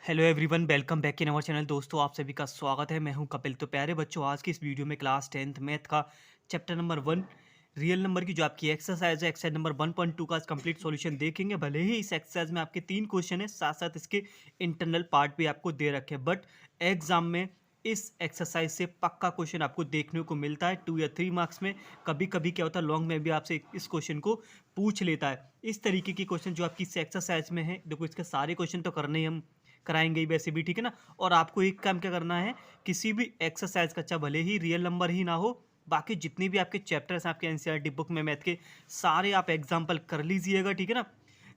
Hello everyone, welcome back in our channel. दोस्तों, आप सभी का स्वागत है। मैं हूं कपिल। तो प्यारे बच्चों, आज की इस वीडियो में क्लास 10th मैथ का चैप्टर नंबर 1 रियल नंबर की जो आपकी एक्सरसाइज है, एक्सरसाइज नंबर 1.2 का कंप्लीट सॉल्यूशन देखेंगे। भले ही इस एक्सरसाइज में आपके 3 क्वेश्चन है, साथ साथ इसके इंटरनल पार्ट भी आपको दे रखे हैं, बट एग्जाम में इस एक्सरसाइज से पक्का क्वेश्चन आपको देखने को मिलता है 2 या 3 मार्क्स में। कभी कभी क्या होता है, लॉन्ग में भी आपसे इस क्वेश्चन को पूछ लेता है। इस तरीके की क्वेश्चन जो आपकी इस एक्सरसाइज में है, देखो इसके सारे क्वेश्चन तो करने ही हम कराएंगे ही वैसे भी, ठीक है ना। और आपको एक काम क्या करना है, किसी भी एक्सरसाइज का, चाहे भले ही रियल नंबर ही ना हो, बाकी जितने भी आपके चैप्टर्स हैं आपके एनसीईआरटी बुक में मैथ के, सारे आप एग्जाम्पल कर लीजिएगा, ठीक है ना।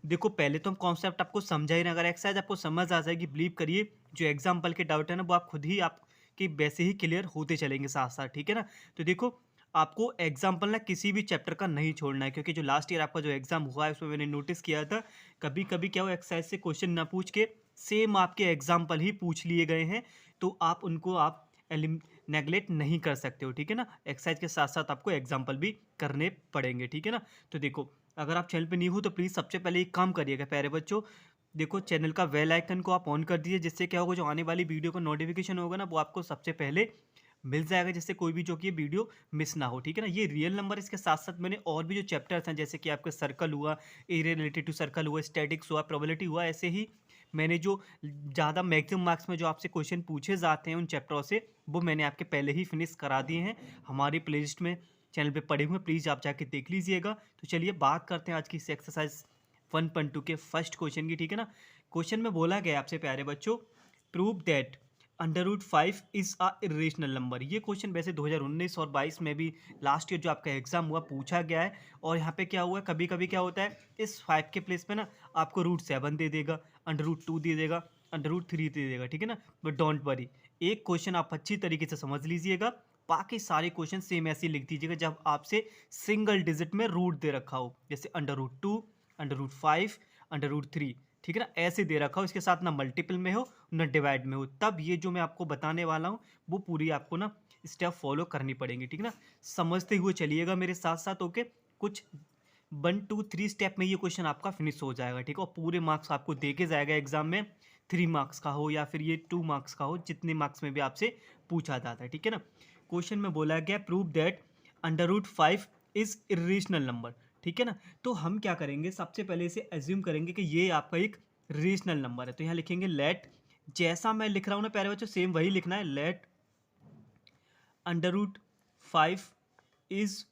देखो, पहले तो हम कॉन्सेप्ट आपको समझा ही ना, अगर एक्सरसाइज आपको समझ आ जाएगी, बिलीव करिए, जो एग्जाम्पल के डाउट है ना, वो आप खुद ही आपके वैसे ही क्लियर होते चलेंगे साथ साथ, ठीक है ना। तो देखो, आपको एग्जाम्पल ना किसी भी चैप्टर का नहीं छोड़ना है, क्योंकि जो लास्ट ईयर आपका जो एग्जाम हुआ है उसमें मैंने नोटिस किया था, कभी कभी क्या हो, एक्सरसाइज से क्वेश्चन ना पूछ के सेम आपके एग्जाम्पल ही पूछ लिए गए हैं, तो आप उनको आप नेगलेक्ट नहीं कर सकते हो, ठीक है ना। एक्सरसाइज के साथ साथ आपको एग्जाम्पल भी करने पड़ेंगे, ठीक है ना। तो देखो, अगर आप चैनल पे न्यू हो तो प्लीज़ सबसे पहले एक काम करिएगा प्यारे बच्चों, देखो चैनल का बेल आइकन को आप ऑन कर दीजिए, जिससे क्या होगा, जो आने वाली वीडियो का नोटिफिकेशन होगा ना, वो आपको सबसे पहले मिल जाएगा, जिससे कोई भी जो कि ये वीडियो मिस ना हो, ठीक है ना। ये रियल नंबर, इसके साथ साथ मैंने और भी जो चैप्टर्स हैं, जैसे कि आपका सर्कल हुआ, एरिया रिलेटेड टू सर्कल हुआ, स्टैटिक्स हुआ, प्रोबेबिलिटी हुआ, ऐसे ही मैंने जो ज़्यादा मैक्सिमम मार्क्स में जो आपसे क्वेश्चन पूछे जाते हैं उन चैप्टरों से, वो मैंने आपके पहले ही फिनिश करा दिए हैं, हमारी प्लेलिस्ट में चैनल पे पड़े हुए, प्लीज़ आप जाके देख लीजिएगा। तो चलिए बात करते हैं आज की इस एक्सरसाइज 1.2 के फर्स्ट क्वेश्चन की, ठीक है ना। क्वेश्चन में बोला गया आपसे प्यारे बच्चों, prove that √5 is a irrational number. ये क्वेश्चन वैसे 2019 और 22 में भी लास्ट ईयर जो आपका एग्जाम हुआ पूछा गया है। और यहाँ पे क्या हुआ है, कभी कभी क्या होता है, इस 5 के प्लेस पे ना आपको √7 दे देगा, √2 दे देगा, √3 दे देगा, ठीक है ना। बट डोंट वरी, एक क्वेश्चन आप अच्छी तरीके से समझ लीजिएगा, बाकी सारे क्वेश्चन सेम ऐसे ही लिख दीजिएगा जब आपसे सिंगल डिजिट में रूट दे रखा हो, जैसे √2, √5, √3, ठीक है ना, ऐसे दे रखा हो, इसके साथ ना मल्टीपल में हो ना डिवाइड में हो, तब ये जो मैं आपको बताने वाला हूँ वो पूरी आपको ना स्टेप फॉलो करनी पड़ेंगी, ठीक है ना। समझते हुए चलिएगा मेरे साथ साथ, ओके। कुछ 1 2 3 स्टेप में ये क्वेश्चन आपका फिनिश हो जाएगा, ठीक है। और पूरे मार्क्स आपको दे के जाएगा एग्जाम में, 3 मार्क्स का हो या फिर ये 2 मार्क्स का हो, जितने मार्क्स में भी आपसे पूछा जाता है, ठीक है ना। क्वेश्चन में बोला गया, prove that √5 is irrational number, ठीक है ना। तो हम क्या करेंगे, सबसे पहले इसे एज्यूम करेंगे कि ये आपका एक रेशनल नंबर है, तो यहाँ लिखेंगे लेट, जैसा मैं लिख रहा हूँ ना प्यारे बच्चों, सेम वही लिखना है, लेट √5 इज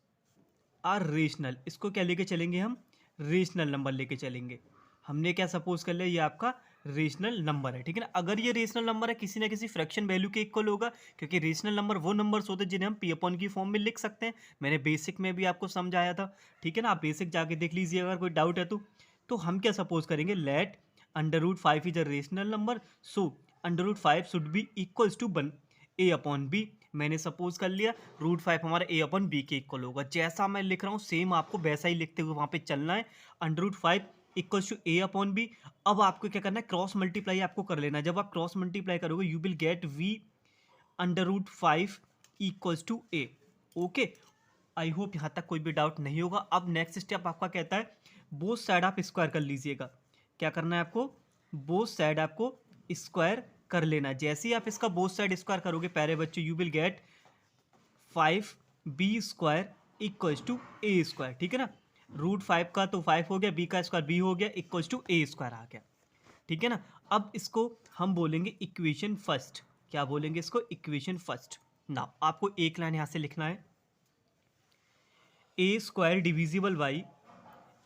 आ रेशनल। इसको क्या लेके चलेंगे हम, रेशनल नंबर लेके चलेंगे। हमने क्या सपोज कर लिया, ये आपका रेशनल नंबर है, ठीक है ना। अगर ये रेशनल नंबर है, किसी ना किसी फ्रैक्शन वैल्यू के इक्वल होगा, क्योंकि रेशनल नंबर वो नंबर्स होते हैं जिन्हें हम पी अपॉन की फॉर्म में लिख सकते हैं। मैंने बेसिक में भी आपको समझाया था, ठीक है ना, आप बेसिक जाके देख लीजिए अगर कोई डाउट है तो हम क्या सपोज करेंगे, let √5 is a rational number, so √5 should be equals to A/B। मैंने सपोज कर लिया √5 हमारा A/B के इक्वल होगा, जैसा मैं लिख रहा हूँ सेम आपको वैसा ही लिखते हुए वहाँ पे चलना है, √5 इक्वल्स टू A/B। अब आपको क्या करना है, क्रॉस मल्टीप्लाई आपको कर लेना है। जब आप क्रॉस मल्टीप्लाई करोगे, you will get V√5 equals to A, okay. I hope यहाँ तक कोई भी डाउट नहीं होगा। अब नेक्स्ट स्टेप आपका कहता है, बोथ साइड आप स्क्वायर कर लीजिएगा। क्या करना है आपको, बोथ साइड आपको स्क्वायर कर लेना। जैसे ही आप इसका बोथ साइड स्क्वायर करोगे प्यारे बच्चे, you will get 5B² equals to A², ठीक है ना। √5 का तो 5 हो गया, B का स्क्वायर B हो गया, इक्वल्स टू A² आ गया, ठीक है ना। अब इसको हम बोलेंगे इक्वेशन फर्स्ट। क्या बोलेंगे इसको, इक्वेशन फर्स्ट। ना आपको एक लाइन यहाँ से लिखना है, A² divisible by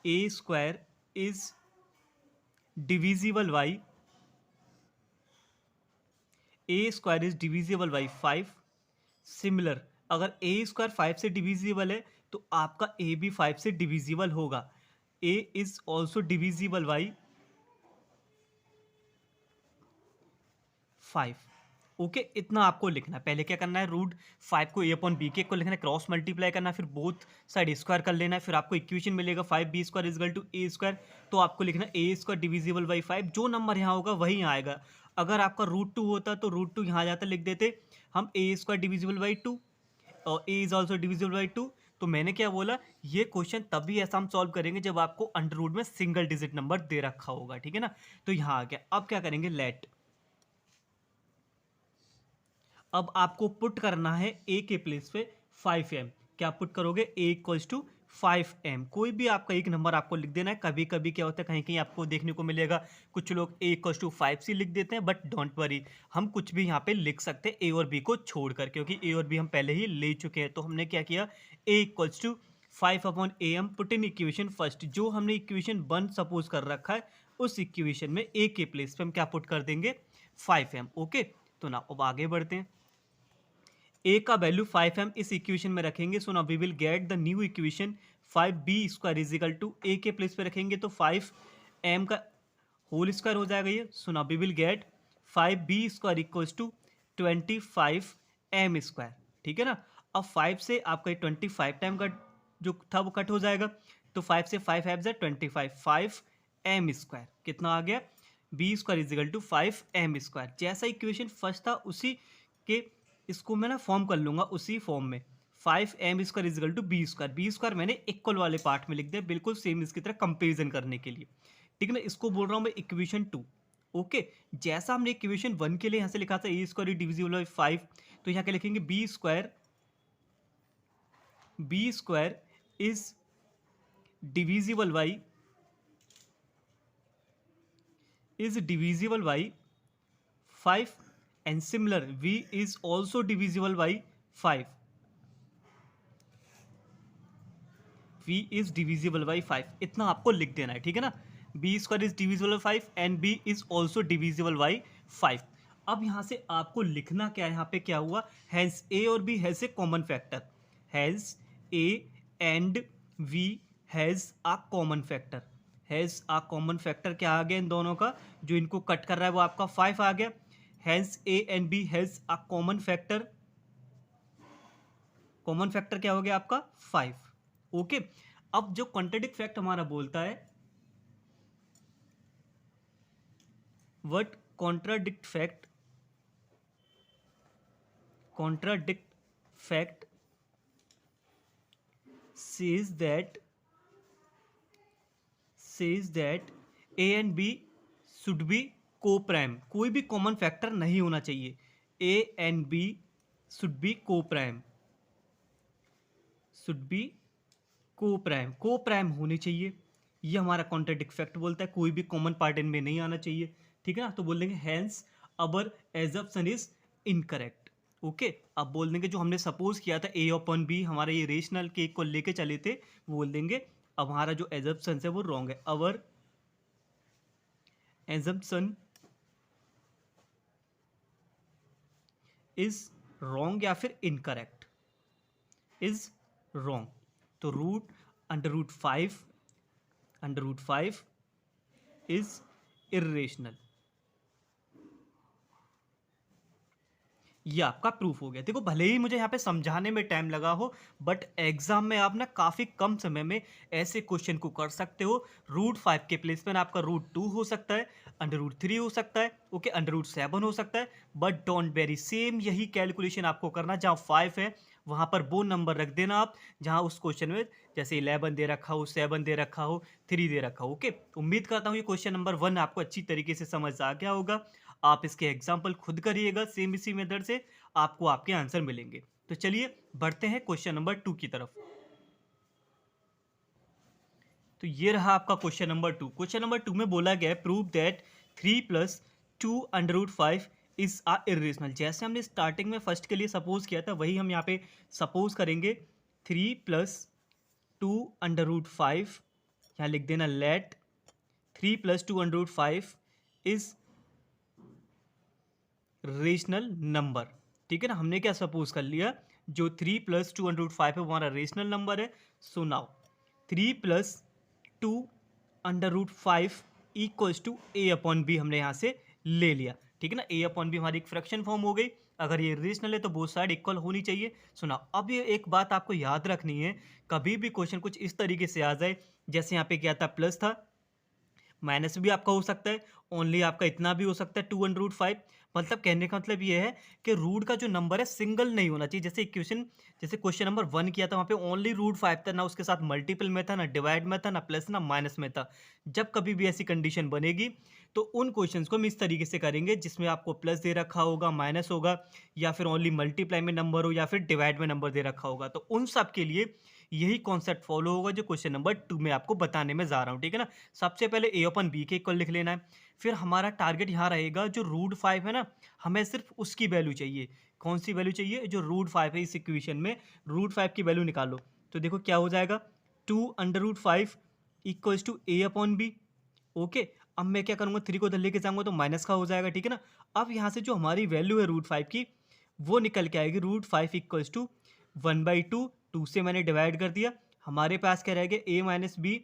A² is divisible by A² is divisible by 5। Similar, अगर A² 5 से डिविजिबल है तो आपका A भी 5 से डिविजिबल होगा। A is also divisible by 5, okay. इतना आपको लिखना है। पहले क्या करना है, √5 को A/B के को लिखना है, क्रॉस मल्टीप्लाई करना है, फिर बोथ साइड स्क्वायर कर लेना है, फिर आपको इक्वेशन मिलेगा 5B² is equal to A²। तो आपको लिखना है A² डिविजिबल बाई 5, जो नंबर यहाँ होगा वही यहाँ आएगा। अगर आपका √2 होता तो √2 यहाँ आ जाता, लिख देते हम A² डिविजिबल बाई 2 और A is also divisible by 2। तो मैंने क्या बोला, ये क्वेश्चन तभी ऐसा हम सॉल्व करेंगे जब आपको अंडर रूट में सिंगल डिजिट नंबर दे रखा होगा, ठीक है ना। तो यहाँ आ गया। अब क्या करेंगे, लेट अब आपको पुट करना है ए के प्लेस पे 5m। क्या पुट करोगे? ए इक्वल्स टू 5m। कोई भी आपका एक नंबर आपको लिख देना है। कभी कभी क्या होता है, कहीं कहीं आपको देखने को मिलेगा कुछ लोग ए इक्वल्स टू 5c लिख देते हैं, बट डोंट वरी, हम कुछ भी यहाँ पे लिख सकते हैं ए और बी को छोड़कर, क्योंकि ए और बी हम पहले ही ले चुके हैं। तो हमने क्या किया, A equals to 5/am put in equation first. जो हमने इक्वेशन 1 सपोज कर रखा है, उस इक्वेशन में ए के प्लेस पे हम क्या पुट कर देंगे, 5m। ओके, तो ना अब आगे बढ़ते हैं। ए का वैल्यू 5m इस इक्वेशन में रखेंगे। So now we will get the new equation 5b square is equal to, A के प्लेस पे रखेंगे तो 5m का होल स्क्वायर हो जाएगा ये। So now we will get 5b square equals to 25m square. ठीक है ना। अब 5 से आपका 25 टाइम का जो था वो कट हो जाएगा, तो 5 से 5 है 25, 5m स्क्वायर कितना आ गया, b square is equal to 5m square. जैसा इक्वेशन फर्स्ट था उसी के इसको मैं ना फॉर्म कर लूंगा उसी फॉर्म में। 5m square is equal to B square. B square मैंने इक्वल वाले पार्ट में लिख दिया, बिल्कुल सेम इसकी तरह कंपेरिजन करने के लिए। ठीक है ना। इसको बोल रहा हूँ मैं इक्वेशन 2। ओके, जैसा हमने इक्वेशन 1 के लिए यहाँ से लिखा था ए स्क्वायर डिविजिबल बाई 5, तो यहाँ क्या लिखेंगे, B square is divisible by 5 and similar v is also divisible by 5। v is divisible by 5 इतना आपको लिख देना है। ठीक है ना। b square is divisible by 5 and b is also divisible by 5। अब यहाँ से आपको लिखना क्या है, यहाँ पे क्या हुआ, हैंस a और b has a common factor. Hence a and v has a common factor. Has a common factor क्या आ गया इन दोनों का, जो इनको कट कर रहा है वो आपका 5 आ गया। Hence A and B has a common factor। Common factor क्या हो गया आपका 5। ओके, अब जो कॉन्ट्राडिक्ट फैक्ट हमारा बोलता है, what contradict fact says that A and B should be co-prime. कोई भी कॉमन फैक्टर नहीं होना चाहिए। A and B should be co-prime, co-prime होनी चाहिए। ये हमारा कॉन्ट्राडिक्ट फैक्ट बोलता है, कोई भी कॉमन पार्ट इनमें नहीं आना चाहिए। ठीक है ना। तो बोल देंगे hence our assumption is incorrect. Okay, अब बोल देंगे जो हमने सपोज किया था ए अपॉन बी, हमारा ये रेशनल केक को लेके चले थे, वो बोल देंगे अब हमारा जो एजम्पशन है वो रॉन्ग है। अवर एजम्पशन इज रॉन्ग या फिर इनकरेक्ट, इज रॉन्ग। तो अंडर रूट 5 इज इर्रेशनल। ये आपका प्रूफ हो गया। देखो, भले ही मुझे यहाँ पे समझाने में टाइम लगा हो, बट एग्जाम में आप ना काफ़ी कम समय में ऐसे क्वेश्चन को कर सकते हो। रूट 5 के प्लेस में आपका रूट 2 हो सकता है, अंडर रूट 3 हो सकता है, ओके, अंडर रूट 7 हो सकता है, बट डोंट वेरी सेम यही कैलकुलेशन आपको करना। जहाँ 5 है वहाँ पर वो नंबर रख देना आप जहाँ उस क्वेश्चन में जैसे 11 दे रखा हो, 7 दे रखा हो, 3 दे रखा हो। ओके, उम्मीद करता हूँ ये क्वेश्चन नंबर 1 आपको अच्छी तरीके से समझ आ गया होगा। आप इसके एग्जाम्पल खुद करिएगा, सेम इसी मेथड से आपको आपके आंसर मिलेंगे। तो चलिए बढ़ते हैं क्वेश्चन नंबर 2 की तरफ। तो ये रहा आपका क्वेश्चन नंबर 2। क्वेश्चन नंबर 2 में बोला गया है prove that 3 + 2 under root 5 is a irrational. जैसे हमने स्टार्टिंग में फर्स्ट के लिए सपोज किया था, वही हम यहाँ पे सपोज करेंगे। 3 + 2 अंडर रूट 5, यहाँ लिख देना let 3 + 2 under root 5 is rational number. ठीक है ना। हमने क्या सपोज कर लिया, जो 3 + 2 अंडर रूट 5 है वो हमारा रेशनल नंबर है। So now 3 + 2 under root 5 equals to a upon b हमने यहाँ से ले लिया। ठीक है ना। a अपॉन b हमारी एक फ्रैक्शन फॉर्म हो गई। अगर ये रेशनल है तो बोथ साइड इक्वल होनी चाहिए। सुना, अब ये एक बात आपको याद रखनी है, कभी भी क्वेश्चन कुछ इस तरीके से आ जाए, जैसे यहाँ पे क्या था, प्लस था, माइनस भी आपका हो सकता है, ओनली आपका इतना भी हो सकता है 2√5। मतलब कहने का मतलब ये है कि रूट का जो नंबर है सिंगल नहीं होना चाहिए। जैसे क्वेश्चन नंबर 1 किया था, वहाँ पे ओनली √5 था, ना उसके साथ मल्टीपल में था, ना डिवाइड में था, ना प्लस ना माइनस में था। जब कभी भी ऐसी कंडीशन बनेगी तो उन क्वेश्चंस को हम इस तरीके से करेंगे जिसमें आपको प्लस दे रखा होगा, माइनस होगा, या फिर ओनली मल्टीप्लाई में नंबर हो, या फिर डिवाइड में नंबर दे रखा होगा। तो उन सब के लिए यही कॉन्सेप्ट फॉलो होगा जो क्वेश्चन नंबर 2 में आपको बताने में जा रहा हूँ, ठीक है ना। सबसे पहले a/b के इक्वल लिख लेना है। फिर हमारा टारगेट यहाँ रहेगा, जो √5 है ना, हमें सिर्फ उसकी वैल्यू चाहिए। कौन सी वैल्यू चाहिए? जो √5 है इस इक्वेशन में, √5 की वैल्यू निकालो। तो देखो क्या हो जाएगा, 2√5 इक्वल्स टू a/b। ओके, अब मैं क्या करूँगा, 3 को इधर लेके जाऊँगा तो माइनस का हो जाएगा, ठीक है ना। अब यहाँ से जो हमारी वैल्यू है √5 की, वो निकल के आएगी √5 इक्वल्स टू 1/2। 2 से मैंने डिवाइड कर दिया, हमारे पास क्या रह गया, a-b,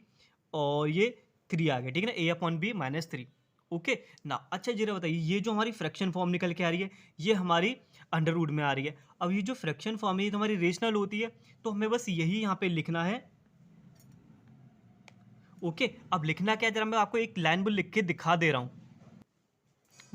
और ये 3 आ गया, ठीक है ना, a/b-3। ओके ना। अच्छा जरा बताइए, ये जो हमारी फ्रैक्शन फॉर्म निकल के आ रही है, ये हमारी अंडर रूट में आ रही है। अब ये जो फ्रैक्शन फॉर्म है ये तो हमारी रेशनल होती है, तो हमें बस यही यहाँ पे लिखना है। ओके, अब लिखना क्या है, जरा मैं आपको एक लाइन पर लिख के दिखा दे रहा हूँ।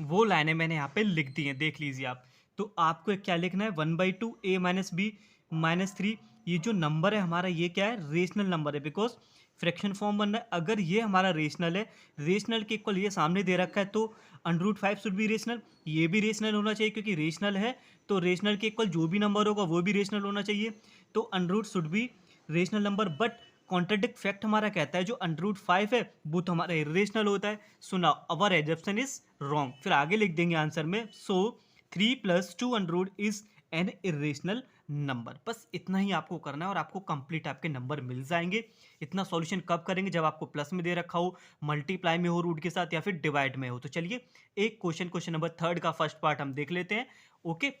वो लाइनें मैंने यहाँ पे लिख दी हैं, देख लीजिए आप। तो आपको क्या लिखना है, 1/2 a-b-3। ये जो नंबर है हमारा, ये क्या है, रेशनल नंबर है, बिकॉज फ्रैक्शन फॉर्म बन रहा है। अगर ये हमारा रेशनल है, रेशनल के इक्वल ये सामने दे रखा है, तो √5 शुड बी रेशनल, ये भी रेशनल होना चाहिए, क्योंकि रेशनल है तो रेशनल के इक्वल जो भी नंबर होगा वो भी रेशनल होना चाहिए। तो under should be rational number. But contradict fact हमारा कहता है जो √5 है वो तो हमारा इरेशनल होता है। So now our assumption is wrong. फिर आगे लिख देंगे आंसर में, सो 3 + 2 इज एन इरेशनल नंबर। बस इतना ही आपको करना है और आपको कंप्लीट आपके नंबर मिल जाएंगे। इतना सॉल्यूशन कब करेंगे, जब आपको प्लस में दे रखा हो, मल्टीप्लाई में हो रूट के साथ, या फिर डिवाइड में हो। तो चलिए एक क्वेश्चन नंबर 3 का फर्स्ट पार्ट हम देख लेते हैं। ओके,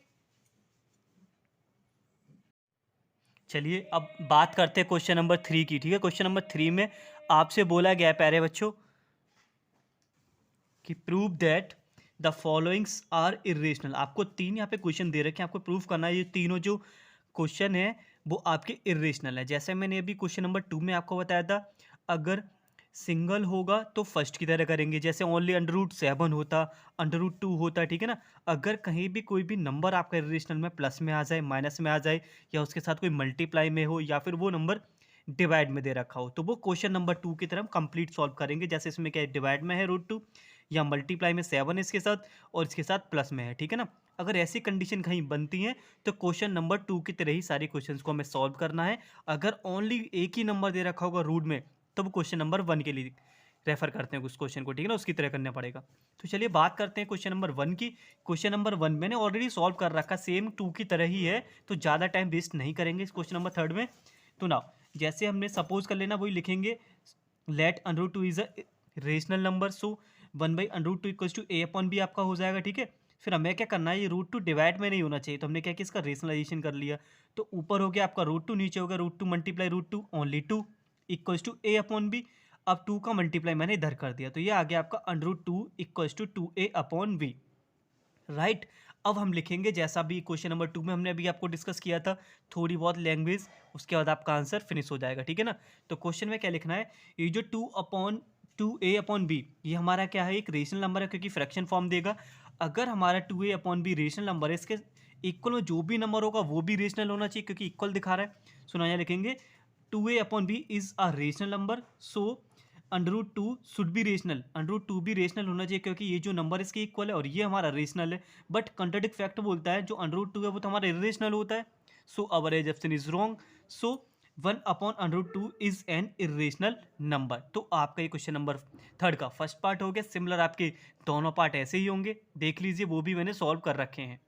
चलिए अब बात करते हैं क्वेश्चन नंबर 3 की, ठीक है। क्वेश्चन नंबर 3 में आपसे बोला गया है प्यारे बच्चों कि prove that the followings are irrational. आपको 3 यहाँ पे क्वेश्चन दे रखे हैं, आपको प्रूव करना है ये तीनों जो क्वेश्चन है वो आपके इरेशनल है। जैसे मैंने अभी क्वेश्चन नंबर 2 में आपको बताया था, अगर सिंगल होगा तो फर्स्ट की तरह करेंगे, जैसे ओनली √7 होता, √2 होता, ठीक है ना। अगर कहीं भी कोई भी नंबर आपका इरेशनल में प्लस में आ जाए, माइनस में आ जाए, या उसके साथ कोई मल्टीप्लाई में हो, या फिर वो नंबर डिवाइड में दे रखा हो, तो वो क्वेश्चन नंबर 2 की तरह हम कंप्लीट सॉल्व करेंगे। जैसे इसमें क्या है, डिवाइड में है √2, या मल्टीप्लाई में 7 इसके साथ, और इसके साथ प्लस में है, ठीक है ना। अगर ऐसी कंडीशन कहीं बनती है तो क्वेश्चन नंबर 2 की तरह ही सारे क्वेश्चंस को हमें सॉल्व करना है। अगर ओनली एक ही नंबर दे रखा होगा रूट में, तो वो क्वेश्चन नंबर 1 के लिए रेफर करते हैं उस क्वेश्चन को, ठीक है ना, उसकी तरह करना पड़ेगा। तो चलिए बात करते हैं क्वेश्चन नंबर 1 की। क्वेश्चन नंबर 1 मैंने ऑलरेडी सॉल्व कर रखा, सेम 2 की तरह ही है, तो ज़्यादा टाइम वेस्ट नहीं करेंगे इस क्वेश्चन नंबर 3 में। तो ना, जैसे हमने सपोज कर लेना, वही लिखेंगे, let √2 is a rational number, so 1/√2 equals to a/b आपका हो जाएगा, ठीक है। फिर हमें क्या करना है, ये √2 डिवाइड में नहीं होना चाहिए, तो हमने क्या किया, इसका रेशनलाइजेशन कर लिया। तो ऊपर हो गया आपका √2, नीचे होगा √2 multiply √2 only 2 equals to a/b। अब 2 का मल्टीप्लाई मैंने इधर कर दिया, तो ये आ गया आपका √2 इक्वल्स टू 2a/v, राइट। अब हम लिखेंगे जैसा भी क्वेश्चन नंबर 2 में हमने अभी आपको डिस्कस किया था, थोड़ी बहुत लैंग्वेज, उसके बाद आपका आंसर फिनिश हो जाएगा, ठीक है ना। तो क्वेश्चन में क्या लिखना है, ये जो 2a/b, ये हमारा क्या है, एक रेशनल नंबर है, क्योंकि फ्रैक्शन फॉर्म देगा। अगर हमारा 2a/b रेशनल नंबर है, इसके इक्वल में जो भी नंबर होगा वो भी रेशनल होना चाहिए, क्योंकि इक्वल दिखा रहा है। सुना, यहाँ लिखेंगे 2a/b is a rational number, so √2 should be rational, √2 भी रेशनल होना चाहिए, क्योंकि ये जो नंबर इसके इक्वल है और ये हमारा रेशनल है। बट कंट्राडिक्ट फैक्ट बोलता है जो √2 है वो तो हमारा इरेशनल होता है। So our assumption is wrong. So 1/√2 is an irrational number. तो आपका ये क्वेश्चन नंबर 3 का फर्स्ट पार्ट हो गया। सिमिलर आपके दोनों पार्ट ऐसे ही होंगे, देख लीजिए, वो भी मैंने सॉल्व कर रखे हैं।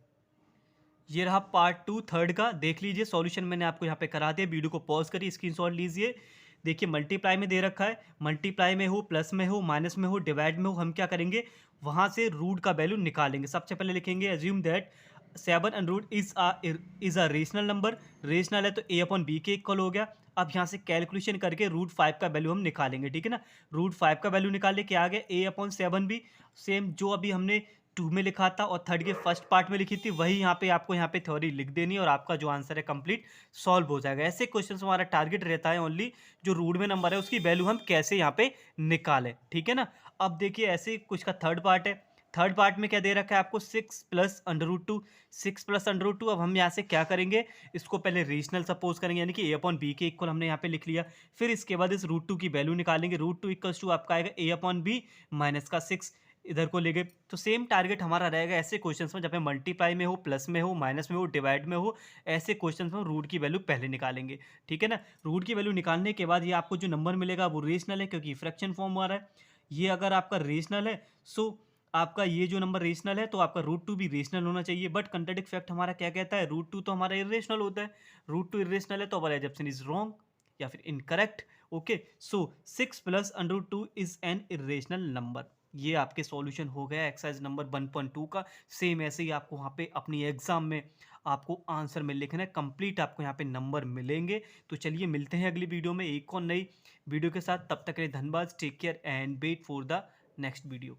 ये रहा पार्ट 2 3 का, देख लीजिए सॉल्यूशन मैंने आपको यहाँ पे करा दिया। वीडियो को पॉज करिए, स्क्रीनशॉट लीजिए। देखिए मल्टीप्लाई में दे रखा है, मल्टीप्लाई में हो, प्लस में हो, माइनस में हो, डिवाइड में हो, हम क्या करेंगे, वहाँ से रूट का वैल्यू निकालेंगे। सबसे पहले लिखेंगे assume that 7 is a rational number. Rational है तो a/b के इक्वल हो गया। अब यहाँ से कैलकुलेशन करके √5 का वैल्यू हम निकालेंगे, ठीक है ना। √5 का वैल्यू निकाले, क्या आ गया, a/7b, सेम जो अभी हमने 2 में लिखा था और 3 के फर्स्ट पार्ट में लिखी थी, वही यहाँ पे आपको यहाँ पे थ्योरी लिख देनी है और आपका जो आंसर है कंप्लीट सॉल्व हो जाएगा। ऐसे क्वेश्चन हमारा टारगेट रहता है ओनली जो रूट में नंबर है उसकी वैल्यू हम कैसे यहाँ पे निकालें, ठीक है ना। अब देखिए ऐसे कुछ का थर्ड पार्ट है। थर्ड पार्ट में क्या दे रखा है आपको 6 plus under root two. 6 plus under root two. अब हम यहाँ से क्या करेंगे, इसको पहले रेशनल सपोज करेंगे, यानी कि ए अपॉन बी के इक्वल हमने यहाँ पे लिख लिया। फिर इसके बाद इस रूट टू की वैल्यू निकालेंगे। रूट टू इक्वल्स टू आपका आएगा ए अपॉन बी माइनस का 6, इधर को ले गए। तो सेम टारगेट हमारा रहेगा ऐसे क्वेश्चंस में जब पे मल्टीप्लाई में हो, प्लस में हो, माइनस में हो, डिवाइड में हो, ऐसे क्वेश्चंस में रूट की वैल्यू पहले निकालेंगे। ठीक है ना। रूट की वैल्यू निकालने के बाद ये आपको जो नंबर मिलेगा वो रेशनल है, क्योंकि फ्रैक्शन फॉर्म आ रहा है। ये अगर आपका रेशनल है, सो आपका ये जो नंबर रेशनल है तो आपका रूट टू भी रेशनल होना चाहिए। बट कंट्राडिक्ट फैक्ट हमारा क्या कहता है, रूट टू तो हमारा इरेशनल होता है। रूट टू इरेशनल है तो हमारा एजप्शन इज रॉन्ग या फिर incorrect. Okay, so 6 plus under root two is an irrational number. ये आपके सॉल्यूशन हो गया एक्सरसाइज नंबर 1.2 का। सेम ऐसे ही आपको वहाँ पे अपनी एग्जाम में आपको आंसर में लिखना है, कंप्लीट आपको यहाँ पे नंबर मिलेंगे। तो चलिए मिलते हैं अगली वीडियो में एक और नई वीडियो के साथ। तब तक के लिए धन्यवाद, take care and wait for the next video.